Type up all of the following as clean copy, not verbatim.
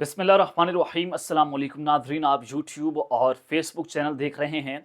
بسم اللہ الرحمن الرحیم۔ السلام علیکم ناظرین، آپ یوٹیوب اور فیس بک چینل دیکھ رہے ہیں،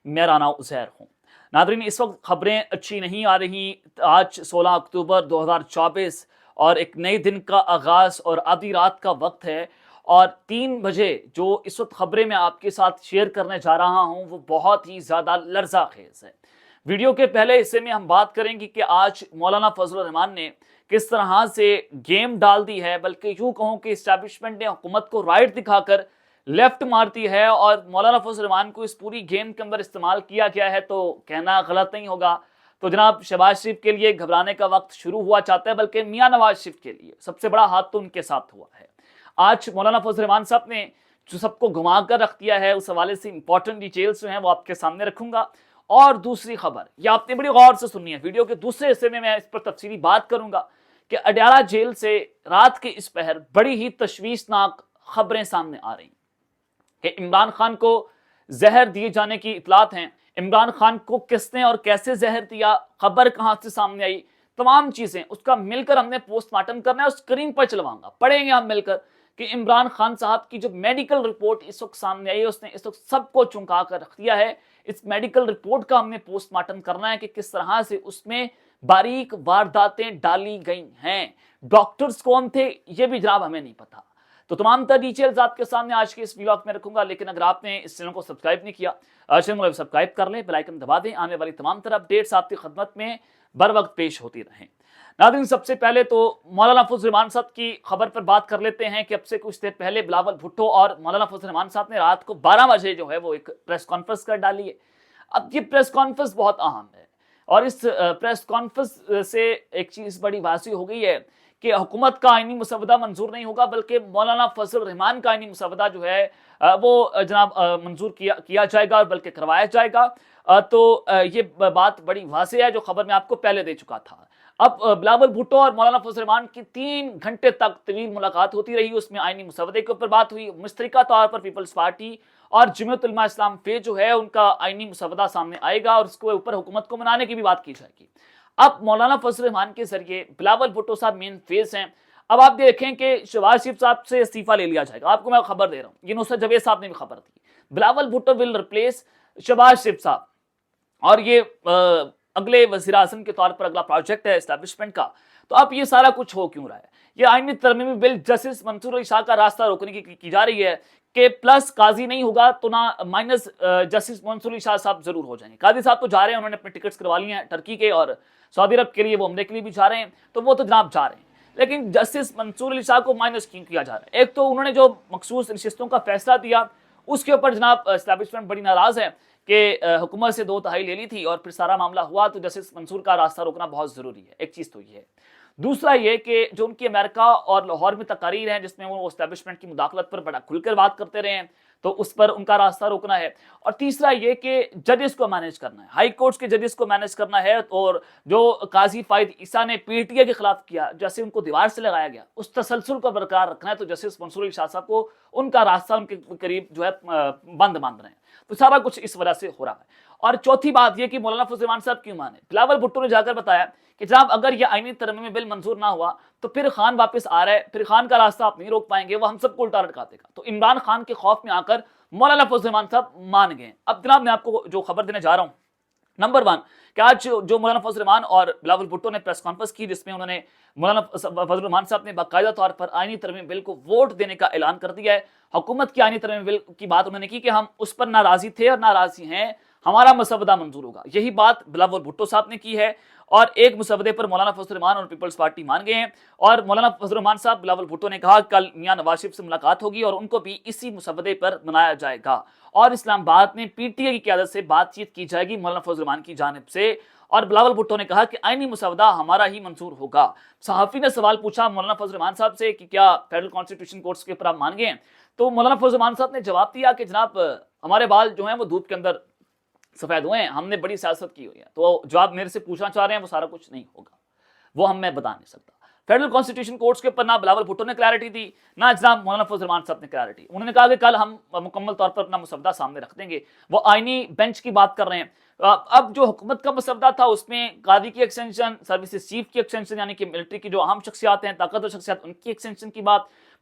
میرا نام عزیر ہوں۔ ناظرین، اس وقت خبریں اچھی نہیں آ رہی۔ آج 16 اکتوبر 2024 اور ایک نئے دن کا آغاز اور آدھی رات کا وقت ہے، اور 3 بجے جو اس وقت خبریں میں آپ کے ساتھ شیئر کرنے جا رہا ہوں وہ بہت ہی زیادہ لرزہ خیز ہے۔ ویڈیو کے پہلے حصے میں ہم بات کریں گے کہ آج مولانا فضل الرحمان نے کس طرح سے گیم ڈال دی ہے، بلکہ یوں کہوں کہ اسٹیبلشمنٹ نے حکومت کو رائٹ دکھا کر لیفٹ مارتی ہے، اور مولانا فضل الرحمان کو اس پوری گیم کے اندر استعمال کیا گیا ہے تو کہنا غلط نہیں ہوگا۔ تو جناب شہباز شریف کے لیے گھبرانے کا وقت شروع ہوا چاہتا ہے، بلکہ میاں نواز شریف کے لیے سب سے بڑا ہاتھ تو ان کے ساتھ ہوا ہے۔ آج مولانا فضل الرحمان صاحب نے جو سب کو گھما کر رکھ دیا ہے، اس حوالے سے امپورٹنٹ ڈیٹیلز جو ہیں وہ آپ کے سامنے رکھوں گا۔ اور دوسری خبر یہ آپ نے بڑی غور سے سننی ہے، ویڈیو کے دوسرے حصے میں اس پر تفصیلی بات کروں گا کہ اڈیالہ جیل سے رات کے اس پہر بڑی ہی تشویشناک خبریں سامنے آ رہی ہیں کہ عمران خان کو زہر دیے جانے کی اطلاعات ہیں۔ عمران خان کو کس نے اور کیسے زہر دیا، خبر کہاں سے سامنے آئی، تمام چیزیں اس کا مل کر ہم نے پوسٹ مارٹم کرنا ہے، اس اسکرین پر چلواؤں گا، پڑھیں گے ہم مل کر کہ عمران خان صاحب کی جو میڈیکل رپورٹ اس وقت سامنے آئی ہے، اس نے اس وقت سب کو چونکا کر رکھ دیا ہے۔ اس میڈیکل رپورٹ کا ہم نے پوسٹ مارٹم کرنا ہے کہ کس طرح سے اس میں باریک وارداتیں ڈالی گئی ہیں، ڈاکٹرز کون تھے یہ بھی جناب ہمیں نہیں پتا۔ تو تمام تر ڈیٹیلز آپ کے سامنے آج کے اس ویلاگ میں رکھوں گا، لیکن اگر آپ نے اس چینل کو سبسکرائب نہیں کیا، چینل کو سبسکرائب کر لیں، بیل آئیکن دبا دیں، آنے والی تمام تر اپڈیٹس آپ کی خدمت میں بر وقت پیش ہوتی رہیں۔ ناظرین، سب سے پہلے تو مولانا فضل الرحمان صاحب کی خبر پر بات کر لیتے ہیں کہ اب سے کچھ دیر پہلے بلاول بھٹو اور مولانا فضل الرحمان صاحب نے رات کو 12 بجے جو ہے وہ ایک پریس کانفرنس کر ڈالی ہے۔ اب یہ پریس کانفرنس بہت اہم ہے، اور اس پریس کانفرنس سے ایک چیز بڑی واضح ہو گئی ہے کہ حکومت کا آئینی مسودہ منظور نہیں ہوگا، بلکہ مولانا فضل الرحمان کا آئینی مسودہ جو ہے وہ جناب منظور کیا جائے گا، اور بلکہ کروایا جائے گا۔ تو یہ بات بڑی واضح ہے جو خبر میں آپ کو پہلے دے چکا تھا۔ اب بلاول بھٹو اور مولانا فضل الرحمان کی 3 گھنٹے تک طویل ملاقات ہوتی رہی، اس میں آئینی مسودے کے اوپر بات ہوئی، مشترکہ طور پر پیپلز پارٹی اور جمعیت علماء اسلام فے جو ہے ان کا آئینی مسودہ سامنے آئے گا، اور اس کے اوپر حکومت کو منانے کی بھی بات کی جائے گی۔ اب مولانا فضل الرحمان کے ذریعے بلاول بھٹو صاحب مین فیس ہیں۔ اب آپ دیکھیں کہ شہباز شریف صاحب سے استعفیٰ لے لیا جائے گا، آپ کو میں خبر دے رہا ہوں، یہ نصرت جاوید صاحب نے بھی خبر دی، بلاول بھٹو ول ریپلیس شہباز شریف صاحب، اور یہ اگلے وزیر اعظم کے طور پر اگلا پروجیکٹ ہے اسٹیبلشمنٹ کا۔ تو اب یہ سارا کچھ ہو کیوں رہا ہے؟ یہ آئینی ترمیمی بل جسٹس منصور علی شاہ کا راستہ روکنے کی جا رہی ہے کہ پلس قاضی نہیں ہوگا تو نہ مائنس جسٹس منصور علی شاہ صاحب ضرور ہو جائیں گے۔ قاضی صاحب تو جا رہے ہیں، انہوں نے اپنے ٹکٹس کروا لی ہیں ٹرکی کے اور سعودی عرب کے لیے، وہ عمرے کے لیے بھی جا رہے ہیں، تو وہ تو جناب جا رہے ہیں، لیکن جسٹس منصور علی شاہ کو مائنس کیوں کیا جا رہا ہے؟ ایک تو انہوں نے جو مخصوص نشستوں کا فیصلہ دیا اس کے اوپر جناب اسٹیبلشمنٹ بڑی ناراض ہے کہ حکومت سے 2/3 لے لی تھی اور پھر سارا معاملہ ہوا، تو جسٹس منصور کا راستہ روکنا بہت ضروری ہے۔ ایک چیز تو یہ ہے۔ دوسرا یہ کہ جو ان کی امریکہ اور لاہور میں تقاریر ہیں جس میں وہ اسٹیبلشمنٹ کی مداخلت پر بڑا کھل کر بات کرتے رہے ہیں، تو اس پر ان کا راستہ روکنا ہے۔ اور تیسرا یہ کہ ججز کو مینیج کرنا ہے، ہائی کورٹس کے ججز کو مینیج کرنا ہے، اور جو قاضی فائد عیسیٰ نے پی ٹی اے کے خلاف کیا، جیسے ان کو دیوار سے لگایا گیا، اس تسلسل کو برقرار رکھنا ہے، تو جسٹس منصور علی شاہ صاحب کو ان کا راستہ ان کے قریب جو ہے بند مان رہے ہیں۔ تو سارا کچھ اس وجہ سے ہو رہا ہے۔ اور چوتھی بات یہ کہ مولانا فضل الرحمان صاحب کیوں مانے؟ بلاول بھٹو نے جا کر بتایا کہ جناب اگر یہ آئینی ترمیمی بل منظور نہ ہوا تو پھر خان واپس آ رہا ہے، پھر خان کا راستہ آپ نہیں روک پائیں گے، وہ ہم سب کو الٹا لٹکا دے گا۔ تو عمران خان کے خوف میں آ کر مولانا فضل الرحمان صاحب مان گئے۔ اب جناب میں آپ کو جو خبر دینے جا رہا ہوں، نمبر 1 کہ آج جو مولانا فضل الرحمان اور بلاول بھٹو نے پریس کانفرنس کی، جس میں انہوں نے مولانا فضل الرحمان صاحب نے باقاعدہ طور پر آئینی ترمیم بل کو ووٹ دینے کا اعلان کر دیا ہے۔ حکومت کی آئینی ترمیم بل کی بات انہوں نے کی کہ ہم اس پر ناراضی تھے اور ناراضی ہیں، ہمارا مسودہ منظور ہوگا، یہی بات بلاول بھٹو صاحب نے کی ہے، اور ایک مسودے پر مولانا فضل الرحمان اور پیپلز پارٹی مان گئے ہیں۔ اور مولانا فضل الرحمان صاحب بلاول بھٹو نے کہا کل میاں نواز شریف سے ملاقات ہوگی اور ان کو بھی اسی مسودے پر منایا جائے گا، اور اسلام آباد میں پی ٹی اے کی قیادت سے بات چیت کی جائے گی مولانا فضل الرحمان کی جانب سے۔ اور بلاول بھٹو نے کہا کہ آئینی مسودہ ہمارا ہی منظور ہوگا۔ صحافی نے سوال پوچھا مولانا فضل الرحمان صاحب سے کہ کیا فیڈرل کانسٹیٹیوشن کورٹس کے اوپر آپ مان گئے ہیں؟ تو مولانا فضل الرحمان صاحب نے جواب دیا کہ جناب ہمارے بال جو ہیں وہ دھوپ کے اندر سفید ہوئے ہیں، ہم نے بڑی سیاست کی ہوئی ہے، تو جو آپ میرے سے پوچھنا چاہ رہے ہیں وہ سارا کچھ نہیں ہوگا، وہ ہم میں بتا نہیں سکتا۔ فیڈرل کانسٹیٹیوشن کورٹس کے اوپر نہ بلاول بھٹو نے کلیئرٹی دی، نہ جناب مولانا فضل الرحمان صاحب نے کلیئرٹی۔ انہوں نے کہا کہ کل ہم مکمل طور پر اپنا مسودہ سامنے رکھ دیں گے، وہ آئینی بینچ کی بات کر رہے ہیں۔ اب جو حکومت کا مسودہ تھا اس میں قاضی کی ایکسٹینشن، سروسز چیف کی ایکسٹینشن، یعنی کہ ملٹری کی جو اہم شخصیات ہیں، طاقتور شخصیات، ان کی ایکسٹینشن کی بات،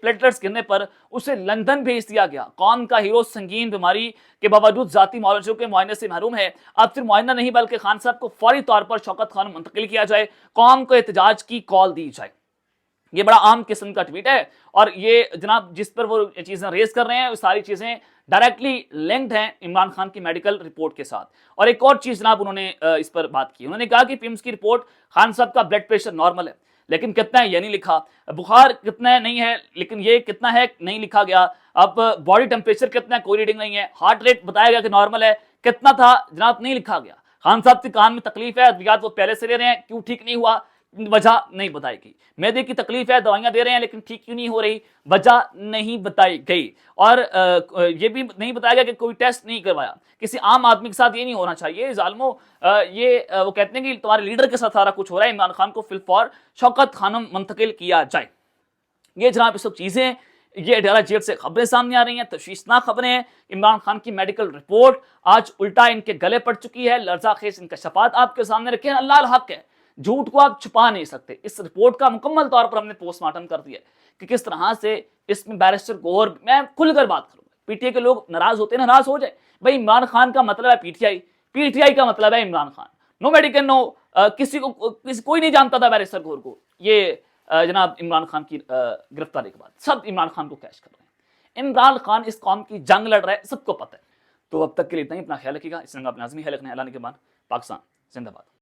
پلیٹلٹس گرنے پر اسے لندن بھیج دیا گیا. قوم کا ہیرو سنگین بیماری کے باوجود ذاتی معالجوں کے معائنے سے محروم ہے. اب صرف معائنہ نہیں بلکہ خان صاحب کو فوری طور پر شوکت خانم منتقل کیا جائے, قوم کو احتجاج کی کال دی جائے. یہ بڑا عام قسم کا ٹویٹ ہے, اور یہ جناب جس پر وہ چیزیں ریز کر رہے ہیں وہ ساری چیزیں ڈائریکٹلی لنکڈ ہیں عمران خان کی میڈیکل رپورٹ کے ساتھ. اور ایک اور چیز جناب انہوں نے اس پر بات کی, انہوں نے کہا کہ پیمز کی رپورٹ خان صاحب کا بلڈ پریشر نارمل ہے, لیکن کتنا ہے یہ نہیں لکھا, بخار کتنا ہے نہیں ہے, لیکن یہ کتنا ہے نہیں لکھا گیا. اب باڈی ٹیمپریچر کتنا ہے کوئی ریڈنگ نہیں ہے, ہارٹ ریٹ بتایا گیا کہ نارمل ہے, کتنا تھا جناب نہیں لکھا گیا. خان صاحب کے کان میں تکلیف ہے, ادویات وہ پہلے سے لے رہے ہیں, کیوں ٹھیک نہیں ہوا وجہ نہیں بتائی گئی. معدے کی تکلیف ہے, دوائیاں دے رہے ہیں لیکن ٹھیک کیوں نہیں ہو رہی, وجہ نہیں بتائی گئی. اور یہ بھی نہیں بتایا گیا کہ کوئی ٹیسٹ نہیں کروایا. کسی عام آدمی کے ساتھ یہ نہیں ہونا چاہیے ظالمو. یہ وہ کہتے ہیں کہ تمہارے لیڈر کے ساتھ سارا کچھ ہو رہا ہے, عمران خان کو فی الفور شوکت خانم منتقل کیا جائے. یہ جناب اس وقت چیزیں یہ اڈیالہ جیل سے خبریں سامنے آ رہی ہیں, تشویشناک خبریں ہیں. عمران خان کی میڈیکل رپورٹ آج الٹا ان کے گلے پڑ چکی ہے. لرزہ خیز انکشافات آپ کے سامنے رکھے ہیں. اللہ الحق ہے, جھوٹ کو آپ چھپا نہیں سکتے. اس رپورٹ کا مکمل طور پر ہم نے پوسٹ مارٹم کر دیا کہ کس طرح سے اس میں بیرسٹر گور, میں کھل کر بات کروں گا, پی ٹی آئی کے لوگ ناراض ہوتے ہیں, ناراض ہو جائے بھائی. عمران خان کا مطلب ہے P T I, P T I کا مطلب ہے عمران خان. نو میڈیکل نو, کوئی نہیں جانتا تھا بیرسٹر گور کو. یہ جناب عمران خان کی گرفتاری کے بعد سب عمران خان کو کیش کر رہے ہیں. عمران خان اس قوم کی جنگ لڑ رہا ہے, سب کو پتہ ہے. تو اب تک کے لیے اتنا ہی, اپنا خیال رکھیے گا. اس رنگ اپنا لازمی خیال رکھنا ہے. اللہ نے کے بعد پاکستان زندہ باد.